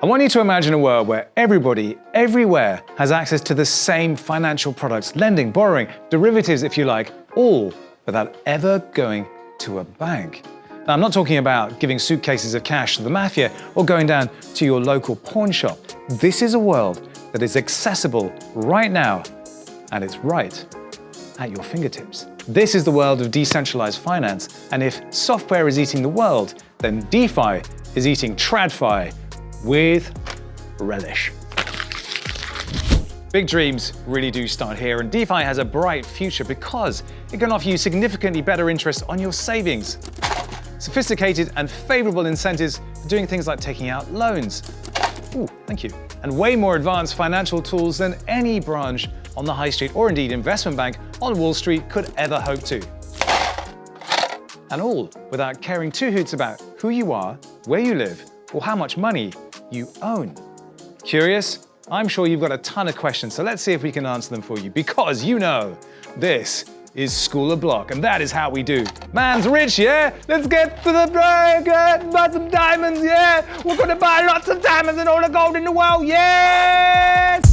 I want you to imagine a world where everybody, everywhere, has access to the same financial products, lending, borrowing, derivatives if you like, all without ever going to a bank. Now, I'm not talking about giving suitcases of cash to the mafia or going down to your local pawn shop. This is a world that is accessible right now, and it's right at your fingertips. This is the world of decentralized finance, and if software is eating the world, then DeFi is eating TradFi with relish. Big dreams really do start here, and DeFi has a bright future because it can offer you significantly better interest on your savings, sophisticated and favorable incentives for doing things like taking out loans. Ooh, thank you. And way more advanced financial tools than any branch on the high street or indeed investment bank on Wall Street could ever hope to. And all without caring two hoots about who you are, where you live, or how much money you own. Curious? I'm sure you've got a ton of questions, so let's see if we can answer them for you, because you know, this is School of Block, and that is how we do. Man's rich, yeah? Let's get to the break, buy some diamonds, yeah? We're gonna buy lots of diamonds and all the gold in the world, yes!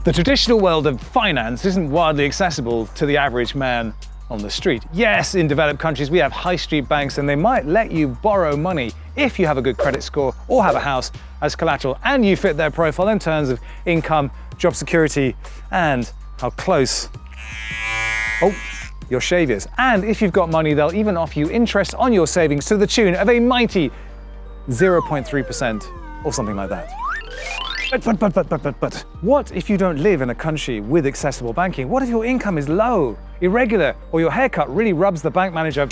The traditional world of finance isn't widely accessible to the average man on the street. Yes, in developed countries we have high street banks, and they might let you borrow money if you have a good credit score or have a house as collateral and you fit their profile in terms of income, job security, and how close your shave is. And if you've got money, they'll even offer you interest on your savings to the tune of a mighty 0.3% or something like that. But what if you don't live in a country with accessible banking? What if your income is low, irregular, or your haircut really rubs the bank manager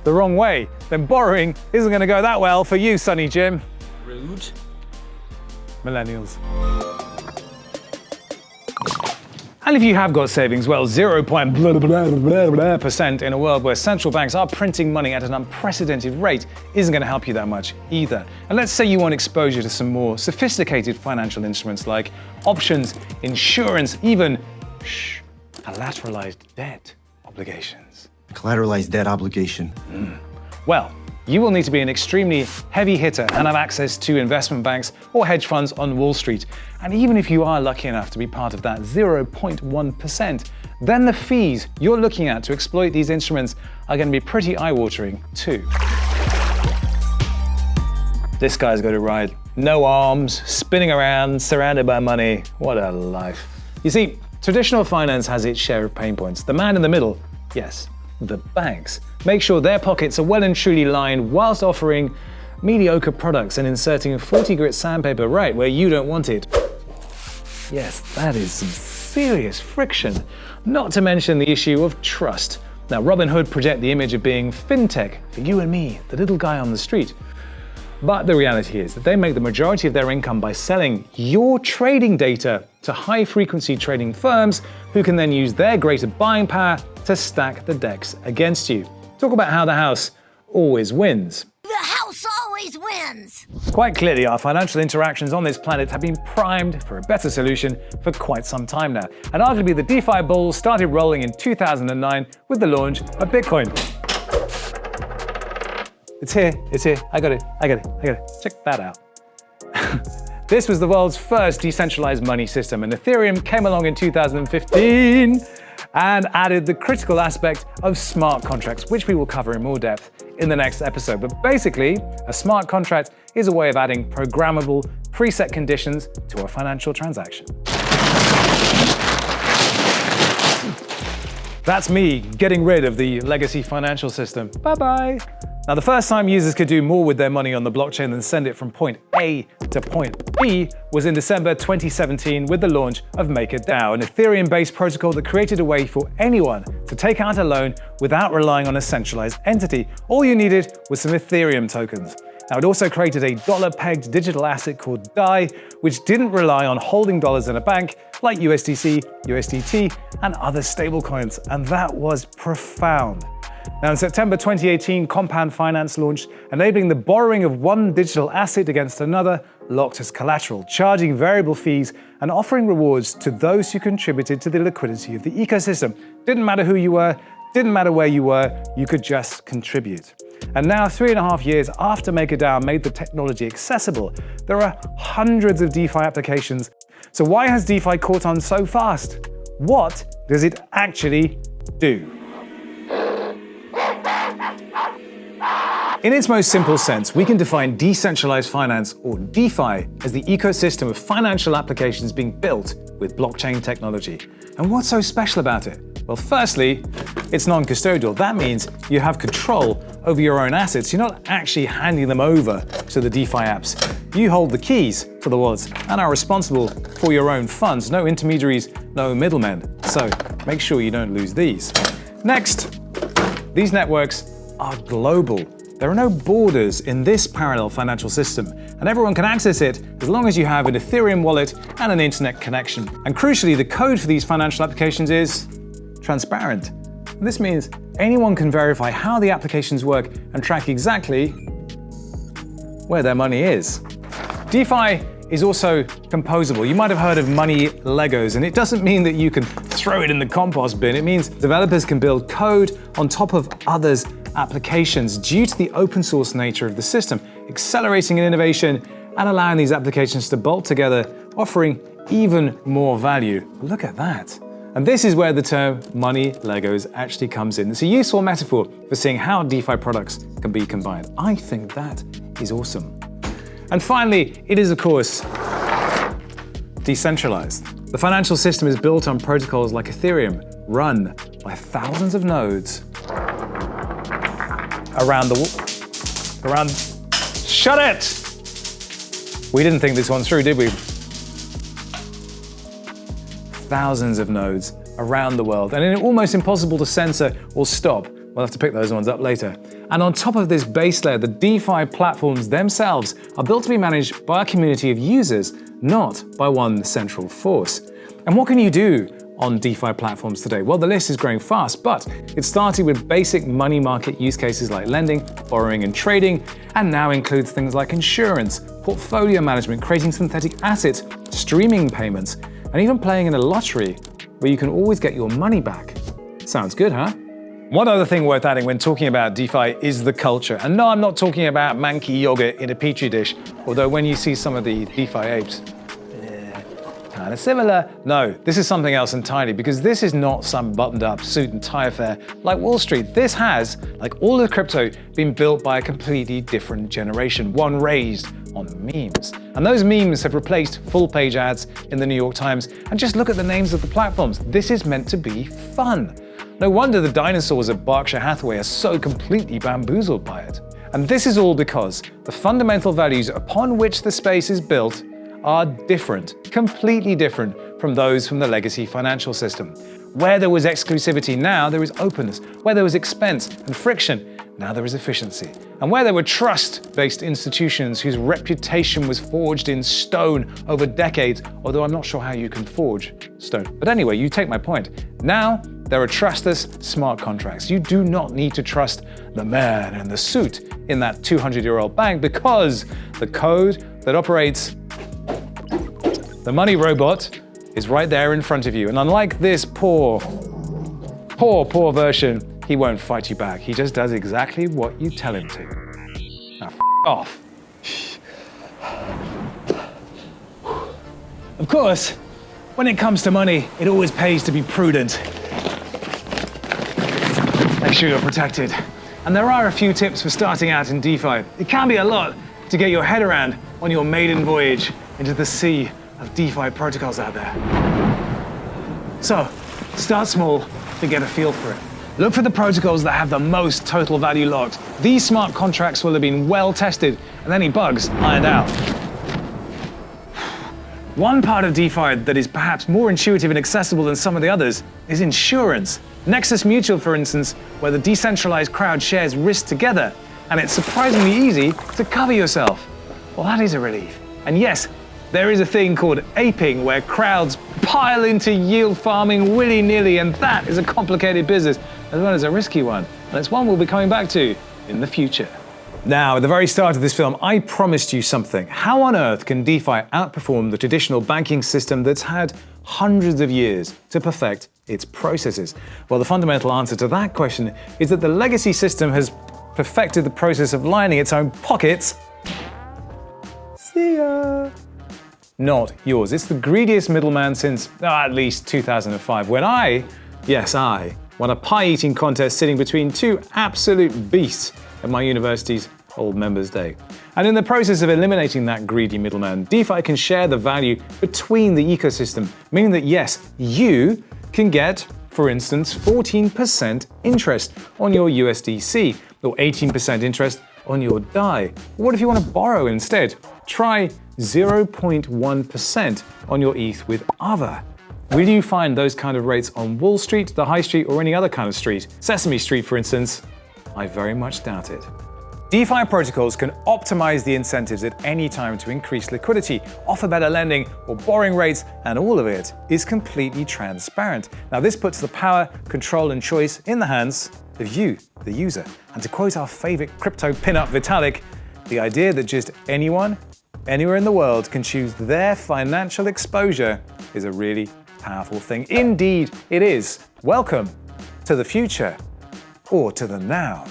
the wrong way? Then borrowing isn't going to go that well for you, Sonny Jim. Rude. Millennials. And if you have got savings, well, 0.% in a world where central banks are printing money at an unprecedented rate isn't going to help you that much either. And let's say you want exposure to some more sophisticated financial instruments like options, insurance, even collateralized debt obligations. Collateralized debt obligation. Well, you will need to be an extremely heavy hitter and have access to investment banks or hedge funds on Wall Street. And even if you are lucky enough to be part of that 0.1%, then the fees you're looking at to exploit these instruments are going to be pretty eye-watering too. This guy's got it right. No arms, spinning around, surrounded by money. What a life. You see, traditional finance has its share of pain points. The man in the middle, yes, the banks, make sure their pockets are well and truly lined whilst offering mediocre products and inserting 40 grit sandpaper right where you don't want it. Yes, that is some serious friction. Not to mention the issue of trust. Now, Robinhood project the image of being fintech for you and me, the little guy on the street. But the reality is that they make the majority of their income by selling your trading data to high-frequency trading firms who can then use their greater buying power to stack the decks against you. Talk about how the house always wins. The house always wins! Quite clearly, our financial interactions on this planet have been primed for a better solution for quite some time now. And arguably the DeFi ball started rolling in 2009 with the launch of Bitcoin. It's here, I got it. Check that out. This was the world's first decentralized money system, and Ethereum came along in 2015 and added the critical aspect of smart contracts, which we will cover in more depth in the next episode. But basically, a smart contract is a way of adding programmable, preset conditions to a financial transaction. That's me getting rid of the legacy financial system. Bye-bye. Now, the first time users could do more with their money on the blockchain than send it from point A to point B was in December 2017 with the launch of MakerDAO, an Ethereum-based protocol that created a way for anyone to take out a loan without relying on a centralized entity. All you needed was some Ethereum tokens. Now, it also created a dollar-pegged digital asset called DAI, which didn't rely on holding dollars in a bank like USDC, USDT, and other stablecoins, and that was profound. Now, in September 2018, Compound Finance launched, enabling the borrowing of one digital asset against another locked as collateral, charging variable fees and offering rewards to those who contributed to the liquidity of the ecosystem. Didn't matter who you were, didn't matter where you were, you could just contribute. And now, 3.5 years after MakerDAO made the technology accessible, there are hundreds of DeFi applications. So why has DeFi caught on so fast? What does it actually do? In its most simple sense, we can define decentralized finance, or DeFi, as the ecosystem of financial applications being built with blockchain technology. And what's so special about it? Well, firstly, it's non-custodial. That means you have control over your own assets. You're not actually handing them over to the DeFi apps. You hold the keys to the wallets and are responsible for your own funds. No intermediaries, no middlemen. So make sure you don't lose these. Next, these networks are global. There are no borders in this parallel financial system, and everyone can access it as long as you have an Ethereum wallet and an internet connection. And crucially, the code for these financial applications is transparent. And this means anyone can verify how the applications work and track exactly where their money is. DeFi is also composable. You might have heard of money Legos, and it doesn't mean that you can throw it in the compost bin. It means developers can build code on top of others' applications due to the open source nature of the system, accelerating innovation and allowing these applications to bolt together, offering even more value. Look at that. And this is where the term money Legos actually comes in. It's a useful metaphor for seeing how DeFi products can be combined. I think that is awesome. And finally, it is, of course, decentralized. The financial system is built on protocols like Ethereum, run by thousands of nodes Shut it! We didn't think this one through, did we? Thousands of nodes around the world, and it's almost impossible to censor or stop. We'll have to pick those ones up later. And on top of this base layer, the DeFi platforms themselves are built to be managed by a community of users, not by one central force. And what can you do on DeFi platforms today? Well, the list is growing fast, but it started with basic money market use cases like lending, borrowing, and trading, and now includes things like insurance, portfolio management, creating synthetic assets, streaming payments, and even playing in a lottery where you can always get your money back. Sounds good, huh? One other thing worth adding when talking about DeFi is the culture. And no, I'm not talking about manky yogurt in a petri dish, although when you see some of the DeFi apes, kind of similar. No, this is something else entirely, because this is not some buttoned up suit and tie affair like Wall Street. This has, like all of crypto, been built by a completely different generation, one raised on memes. And those memes have replaced full page ads in the New York Times. And just look at the names of the platforms. This is meant to be fun. No wonder the dinosaurs at Berkshire Hathaway are so completely bamboozled by it. And this is all because the fundamental values upon which the space is built are different, completely different from those from the legacy financial system. Where there was exclusivity, now there is openness. Where there was expense and friction, now there is efficiency. And where there were trust-based institutions whose reputation was forged in stone over decades, although I'm not sure how you can forge stone. But anyway, you take my point. Now, there are trustless smart contracts. You do not need to trust the man in the suit in that 200-year-old bank, because the code that operates the money robot is right there in front of you. And unlike this poor version, he won't fight you back. He just does exactly what you tell him to. Now, off. Of course, when it comes to money, it always pays to be prudent. Make sure you're protected. And there are a few tips for starting out in DeFi. It can be a lot to get your head around on your maiden voyage into the sea of DeFi protocols out there. So, start small to get a feel for it. Look for the protocols that have the most total value locked. These smart contracts will have been well tested and any bugs ironed out. One part of DeFi that is perhaps more intuitive and accessible than some of the others is insurance. Nexus Mutual, for instance, where the decentralized crowd shares risk together, and it's surprisingly easy to cover yourself. Well, that is a relief. And yes, there is a thing called aping, where crowds pile into yield farming willy-nilly, and that is a complicated business, as well as a risky one. and it's one we'll be coming back to in the future. Now, at the very start of this film, I promised you something. How on earth can DeFi outperform the traditional banking system that's had hundreds of years to perfect its processes? Well, the fundamental answer to that question is that the legacy system has perfected the process of lining its own pockets. See ya. Not yours. It's the greediest middleman since at least 2005, when I won a pie-eating contest sitting between two absolute beasts at my university's Old Members Day. And in the process of eliminating that greedy middleman, DeFi can share the value between the ecosystem, meaning that yes, you can get, for instance, 14% interest on your USDC, or 18% interest on your DAI. What if you want to borrow instead? Try 0.1% on your ETH with Other. Will you find those kind of rates on Wall Street, the High Street, or any other kind of street? Sesame Street, for instance? I very much doubt it. DeFi protocols can optimize the incentives at any time to increase liquidity, offer better lending or borrowing rates, and all of it is completely transparent. Now, this puts the power, control, and choice in the hands of you, the user. And to quote our favorite crypto pinup Vitalik, the idea that just anyone, anywhere in the world can choose their financial exposure is a really powerful thing. Indeed, it is. Welcome to the future, or to the now.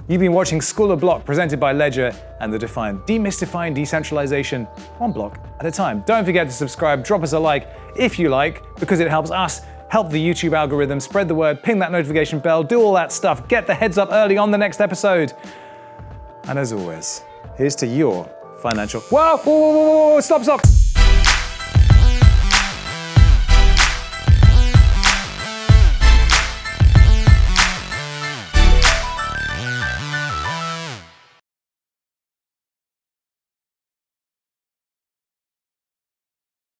You've been watching School of Block, presented by Ledger and the DeFi, demystifying decentralization one block at a time. Don't forget to subscribe, drop us a like if you like, because it helps us help the YouTube algorithm, spread the word, ping that notification bell, do all that stuff, get the heads up early on the next episode. And as always, here's to your financial... Whoa, stop.